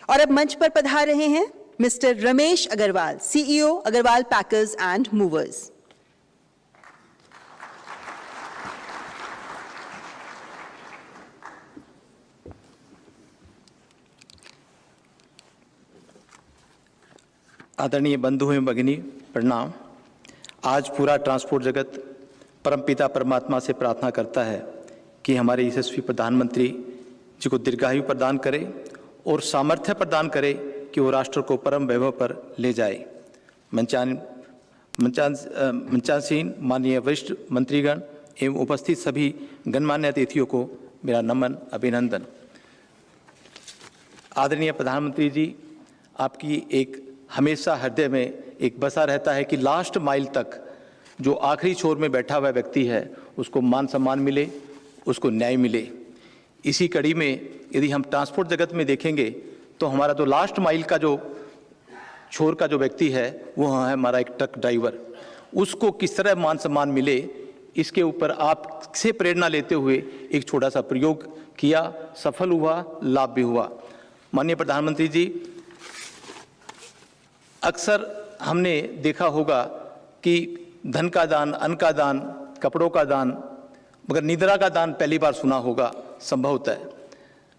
और अब मंच पर पधार रहे हैं mister Ramesh Agarwal, CEO Agarwal packers and movers. आदरणीय बंधु एवं भगिनी, प्रणाम। आज पूरा ट्रांसपोर्ट जगत परमपिता परमात्मा से प्रार्थना करता है कि हमारे यशस्वी प्रधानमंत्री जी को दीर्घायु प्रदान करे और सामर्थ्य प्रदान करे कि वो राष्ट्र को परम वैभव पर ले जाए। मंचासीन माननीय वरिष्ठ मंत्रीगण एवं उपस्थित सभी गणमान्य अतिथियों को मेरा नमन अभिनंदन। आदरणीय प्रधानमंत्री जी, आपकी एक हमेशा हृदय में एक बसा रहता है कि लास्ट माइल तक जो आखिरी छोर में बैठा हुआ व्यक्ति है उसको मान सम्मान मिले, उसको न्याय मिले। इसी कड़ी में यदि हम ट्रांसपोर्ट जगत में देखेंगे तो हमारा जो लास्ट माइल का जो छोर का जो व्यक्ति है वो है हमारा एक ट्रक ड्राइवर। उसको किस तरह मान सम्मान मिले, इसके ऊपर आपसे प्रेरणा लेते हुए एक छोटा सा प्रयोग किया, सफल हुआ, लाभ भी हुआ। माननीय प्रधानमंत्री जी, अक्सर हमने देखा होगा कि धन का दान, अन्न का दान, कपड़ों का दान, मगर निद्रा का दान पहली बार सुना होगा संभवतः।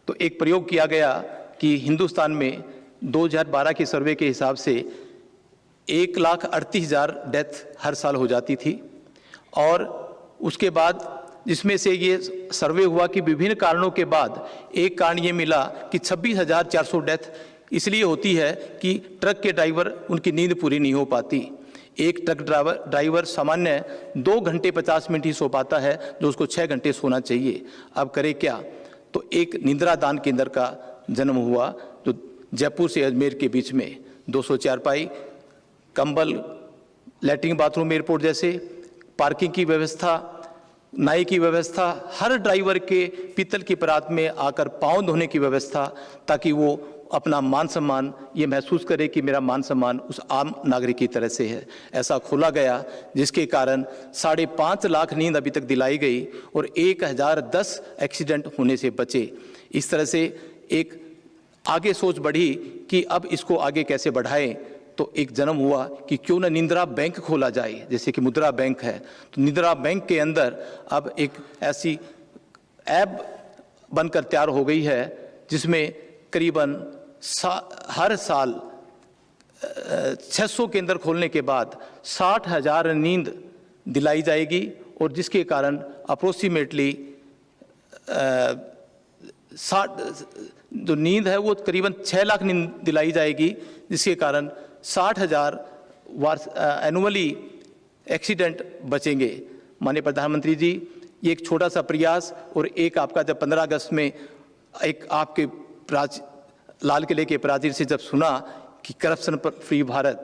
तो एक प्रयोग किया गया कि हिंदुस्तान में 2012 के सर्वे के हिसाब से 1,38,000 डेथ हर साल हो जाती थी, और उसके बाद जिसमें से ये सर्वे हुआ कि विभिन्न कारणों के बाद एक कारण ये मिला कि 26,400 डेथ इसलिए होती है कि ट्रक के ड्राइवर उनकी नींद पूरी नहीं हो पाती। एक ट्रक ड्राइवर सामान्य 2 घंटे 50 मिनट ही सो पाता है, जो उसको 6 घंटे सोना चाहिए। अब करे क्या? तो एक निद्रा दान केंद्र का जन्म हुआ, जो जयपुर से अजमेर के बीच में 200 चारपाई, कंबल, लैट्रिन बाथरूम, एयरपोर्ट जैसे पार्किंग की व्यवस्था, नाई की व्यवस्था, हर ड्राइवर के पीतल की परात में आकर पाँव धोने की व्यवस्था, ताकि वो अपना मान सम्मान ये महसूस करे कि मेरा मान सम्मान उस आम नागरिक की तरह से है। ऐसा खोला गया जिसके कारण 5.5 लाख नींद अभी तक दिलाई गई और 1010 एक्सीडेंट होने से बचे। इस तरह से एक आगे सोच बढ़ी कि अब इसको आगे कैसे बढ़ाएं। तो एक जन्म हुआ कि क्यों न निद्रा बैंक खोला जाए, जैसे कि मुद्रा बैंक है। तो निद्रा बैंक के अंदर अब एक ऐसी ऐप बनकर तैयार हो गई है जिसमें करीबन हर साल 600 केंद्र खोलने के बाद 60,000 नींद दिलाई जाएगी, और जिसके कारण अप्रोक्सीमेटली 60 जो नींद है वो करीबन 6 लाख नींद दिलाई जाएगी, जिसके कारण 60,000 एनुअली एक्सीडेंट बचेंगे। माननीय प्रधानमंत्री जी, ये एक छोटा सा प्रयास, और एक आपका जब 15 अगस्त में एक आपके लाल किले के प्राचीर से जब सुना कि करप्शन पर फ्री भारत,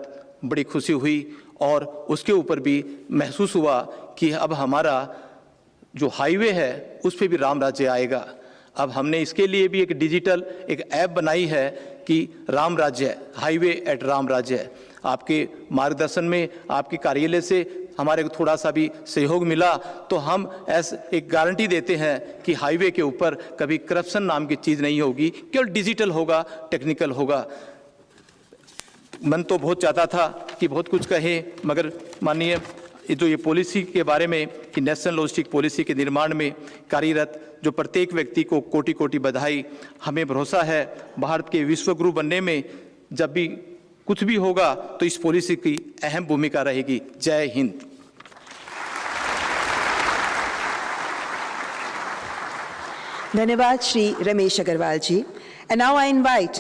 बड़ी खुशी हुई, और उसके ऊपर भी महसूस हुआ कि अब हमारा जो हाईवे है उस पर भी राम राज्य आएगा। अब हमने इसके लिए भी एक डिजिटल एक ऐप बनाई है कि राम राज्य, हाईवे एट राम राज्य। आपके मार्गदर्शन में, आपके कार्यालय से हमारे को थोड़ा सा भी सहयोग मिला तो हम ऐसे एक गारंटी देते हैं कि हाईवे के ऊपर कभी करप्शन नाम की चीज़ नहीं होगी, केवल डिजिटल होगा, टेक्निकल होगा। मन तो बहुत चाहता था कि बहुत कुछ कहे, मगर माननीय जो ये पॉलिसी के बारे में कि नेशनल लॉजिस्टिक पॉलिसी के निर्माण में कार्यरत जो प्रत्येक व्यक्ति को कोटि कोटि बधाई। हमें भरोसा है भारत के विश्व गुरु बनने में जब भी कुछ भी होगा तो इस पॉलिसी की अहम भूमिका रहेगी। जय हिंद। धन्यवाद Shri Ramesh Agarwal ji. And now I invite